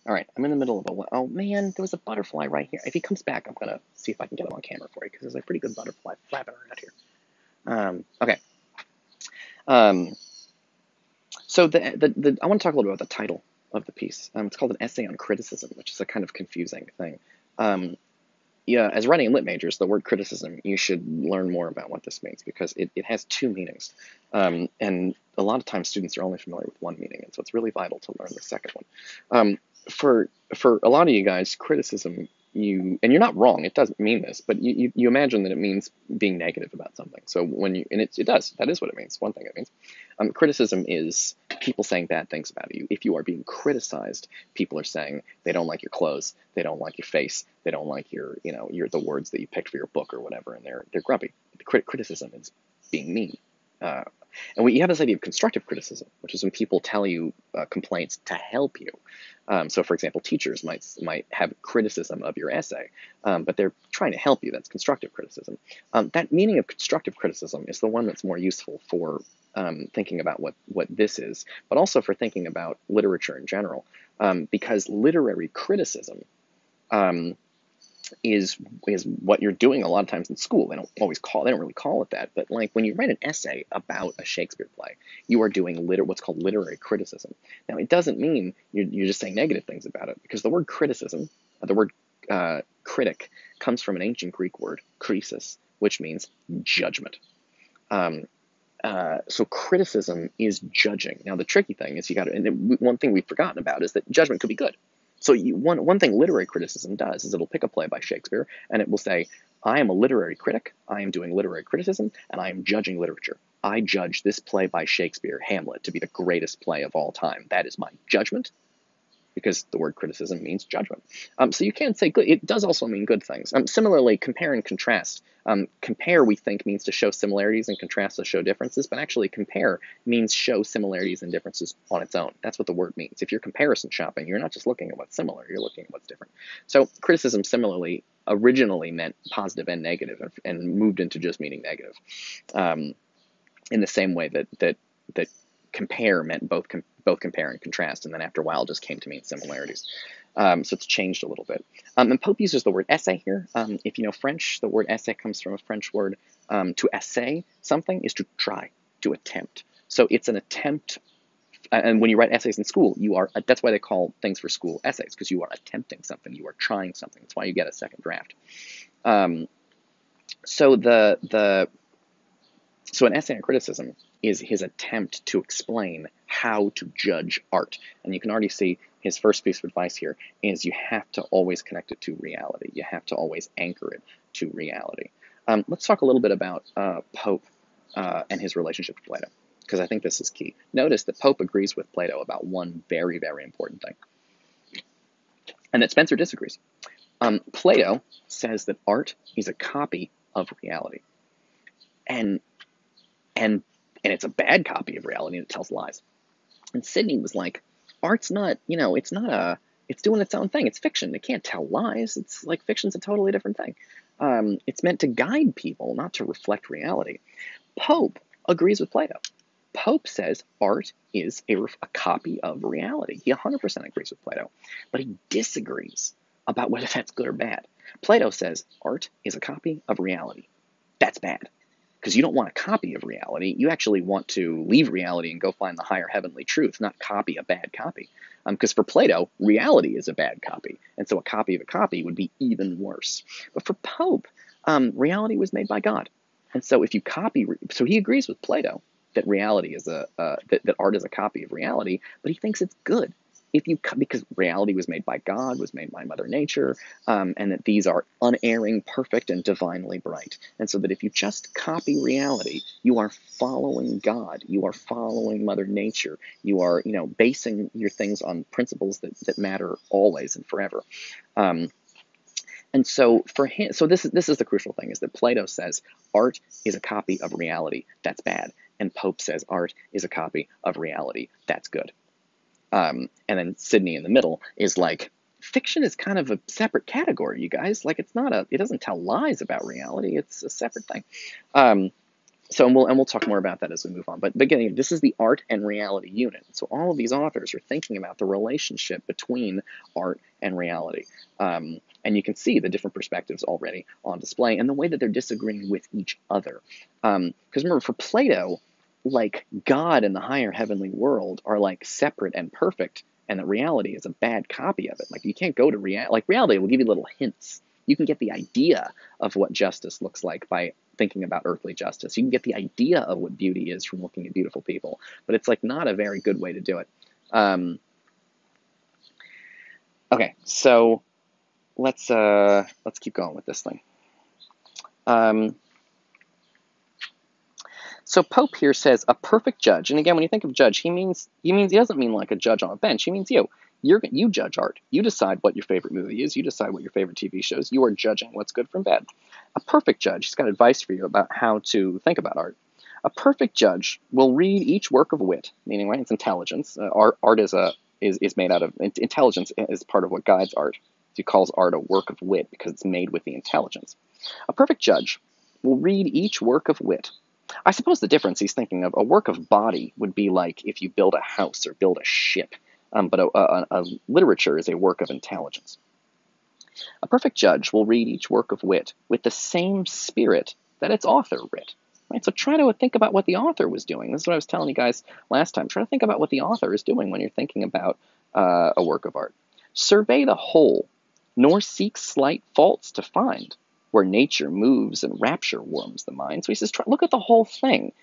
All right, I'm in the middle of oh man, there was a butterfly right here. If he comes back, I'm gonna see if I can get him on camera for you because there's a pretty good butterfly flapping around here. Okay. Um, so I want to talk a little bit about the title of the piece. It's called an essay on criticism, which is a kind of confusing thing. Yeah, as writing and lit majors, the word criticism, you should learn more about what this means because it has two meanings. And a lot of times students are only familiar with one meaning, and so it's really vital to learn the second one. For a lot of you guys, criticism, and you're not wrong, it doesn't mean this, but you imagine that it means being negative about something. So and it does, that is what it means, one thing it means. Criticism is people saying bad things about you. If you are being criticized, people are saying they don't like your clothes, they don't like your face, they don't like the words that you picked for your book or whatever, and they're grumpy. Criticism is being mean. And you have this idea of constructive criticism, which is when people tell you complaints to help you. So, for example, teachers might have criticism of your essay, but they're trying to help you. That's constructive criticism. That meaning of constructive criticism is the one that's more useful for thinking about what this is, but also for thinking about literature in general, because literary criticism is what you're doing a lot of times in school. They don't really call it that, but like when you write an essay about a Shakespeare play, you are doing what's called literary criticism. Now, it doesn't mean you're just saying negative things about it, because the word criticism, the word critic, comes from an ancient Greek word, krisis, which means judgment. So criticism is judging. Now, the tricky thing is one thing we've forgotten about is that judgment could be good. So one thing literary criticism does is it'll pick a play by Shakespeare and it will say, I am a literary critic, I am doing literary criticism, and I am judging literature. I judge this play by Shakespeare, Hamlet, to be the greatest play of all time. That is my judgment, because the word criticism means judgment. So you can't say good. It does also mean good things. Similarly, compare and contrast. Compare, we think, means to show similarities, and contrast to show differences, but actually compare means show similarities and differences on its own. That's what the word means. If you're comparison shopping, you're not just looking at what's similar, you're looking at what's different. So criticism similarly originally meant positive and negative, and moved into just meaning negative. In the same way that compare meant both compare and contrast, and then after a while just came to mean similarities. So it's changed a little bit. And Pope uses the word essay here. If you know French, the word essay comes from a French word. To essay something is to try, to attempt. So it's an attempt. And when you write essays in school, that's why they call things for school essays, because you are attempting something, you are trying something. That's why you get a second draft. So an essay on criticism is his attempt to explain how to judge art. And you can already see his first piece of advice here is you have to always connect it to reality. You have to always anchor it to reality. Let's talk a little bit about Pope and his relationship to Plato, because I think this is key. Notice that Pope agrees with Plato about one very, very important thing, and that Spencer disagrees. Plato says that art is a copy of reality. And it's a bad copy of reality, and it tells lies. And Sidney was like, art's not, it's doing its own thing. It's fiction. It can't tell lies. It's like fiction's a totally different thing. It's meant to guide people, not to reflect reality. Pope agrees with Plato. Pope says art is a copy of reality. He 100% agrees with Plato, but he disagrees about whether that's good or bad. Plato says art is a copy of reality. That's bad. Because you don't want a copy of reality. You actually want to leave reality and go find the higher heavenly truth, not copy a bad copy. Because for Plato, reality is a bad copy. And so a copy of a copy would be even worse. But for Pope, reality was made by God. And so if you so he agrees with Plato that reality is that art is a copy of reality, but he thinks it's good. Because reality was made by God, was made by Mother Nature, and that these are unerring, perfect, and divinely bright. And so that if you just copy reality, you are following God, you are following Mother Nature, you are, basing your things on principles that matter always and forever. And so for him, this is the crucial thing, is that Plato says art is a copy of reality, that's bad, and Pope says art is a copy of reality, that's good. And then Sidney in the middle is like, fiction is kind of a separate category, you guys. Like, it doesn't tell lies about reality. It's a separate thing. So, and we'll talk more about that as we move on. But again, this is the art and reality unit. So all of these authors are thinking about the relationship between art and reality. And you can see the different perspectives already on display and the way that they're disagreeing with each other. Because remember, for Plato, like God and the higher heavenly world are like separate and perfect, and that reality is a bad copy of it. Like you can't go to reality. Like reality will give you little hints. You can get the idea of what justice looks like by thinking about earthly justice. You can get the idea of what beauty is from looking at beautiful people, but it's like not a very good way to do it. Okay, so let's keep going with this thing. So Pope here says a perfect judge, and again, when you think of judge, he doesn't mean like a judge on a bench. He means you. You judge art. You decide what your favorite movie is. You decide what your favorite TV show is. You are judging what's good from bad. A perfect judge, he's got advice for you about how to think about art. A perfect judge will read each work of wit, meaning right, it's intelligence. Art is made out of intelligence is part of what guides art. He calls art a work of wit because it's made with the intelligence. A perfect judge will read each work of wit. I suppose the difference he's thinking of, a work of body would be like if you build a house or build a ship, but a literature is a work of intelligence. A perfect judge will read each work of wit with the same spirit that its author writ. Right? So try to think about what the author was doing. This is what I was telling you guys last time. Try to think about what the author is doing when you're thinking about a work of art. Survey the whole, nor seek slight faults to find. Where nature moves and rapture warms the mind. So he says, look at the whole thing,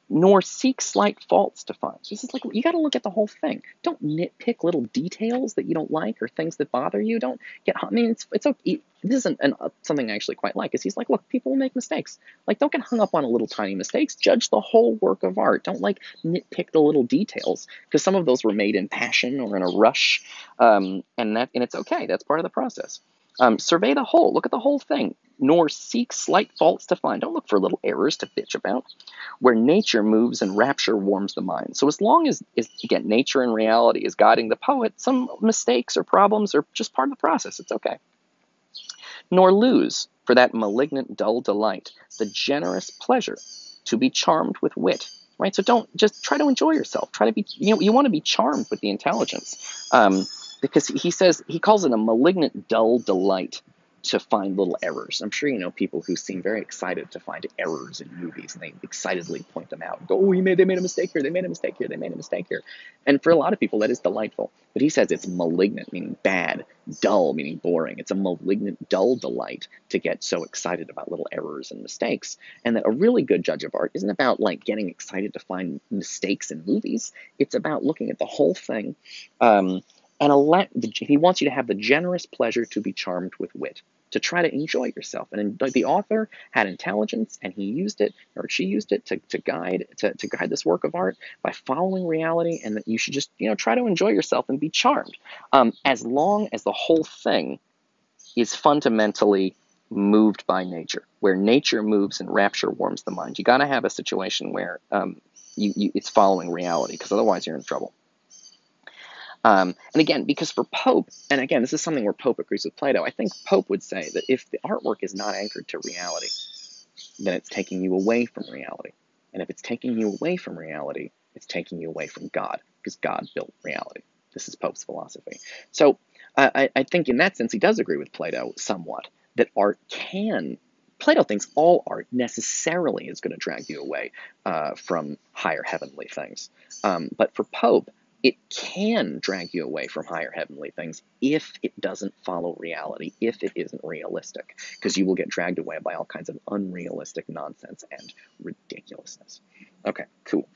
nor seek slight faults to find. So he says, like, you got to look at the whole thing. Don't nitpick little details that you don't like or things that bother you. Don't get, I mean, it's okay. This is something I actually quite like, is he's like, look, people will make mistakes. Like, don't get hung up on a little tiny mistakes. Judge the whole work of art. Don't, like, nitpick the little details, because some of those were made in passion or in a rush, and it's okay. That's part of the process. Survey the whole. Look at the whole thing, nor seek slight faults to find. Don't look for little errors to bitch about. Where nature moves and rapture warms the mind. So as long as again, nature and reality is guiding the poet, some mistakes or problems are just part of the process. It's okay. Nor lose, for that malignant dull delight, the generous pleasure to be charmed with wit. Right? So don't just try to enjoy yourself. Try to be, you want to be charmed with the intelligence. Because he calls it a malignant dull delight to find little errors. I'm sure you know people who seem very excited to find errors in movies, and they excitedly point them out. Go, they made a mistake here, they made a mistake here, they made a mistake here. And for a lot of people, that is delightful. But he says it's malignant, meaning bad, dull, meaning boring. It's a malignant, dull delight to get so excited about little errors and mistakes. And that a really good judge of art isn't about like getting excited to find mistakes in movies. It's about looking at the whole thing. And he wants you to have the generous pleasure to be charmed with wit, to try to enjoy yourself. And the author had intelligence, and he used it, or she used it, to guide this work of art by following reality, and that you should just try to enjoy yourself and be charmed, as long as the whole thing is fundamentally moved by nature, where nature moves and rapture warms the mind. You got to have a situation where it's following reality, because otherwise you're in trouble. And again, because for Pope, and again, this is something where Pope agrees with Plato, I think Pope would say that if the artwork is not anchored to reality, then it's taking you away from reality. And if it's taking you away from reality, it's taking you away from God, because God built reality. This is Pope's philosophy. So I think in that sense, he does agree with Plato somewhat, that Plato thinks all art necessarily is going to drag you away from higher heavenly things. But for Pope, it can drag you away from higher heavenly things if it doesn't follow reality, if it isn't realistic, because you will get dragged away by all kinds of unrealistic nonsense and ridiculousness. Okay, cool.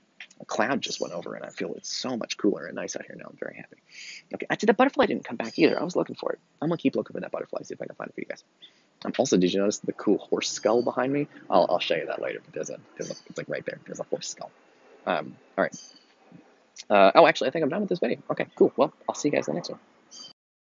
A cloud just went over, and I feel it's so much cooler and nice out here now. I'm very happy. Okay, actually, the butterfly didn't come back either. I was looking for it. I'm going to keep looking for that butterfly, see if I can find it for you guys. Also, did you notice the cool horse skull behind me? I'll show you that later, but it's like right there. There's a horse skull. All right. Actually, I think I'm done with this video. Okay, cool. Well, I'll see you guys in the next one.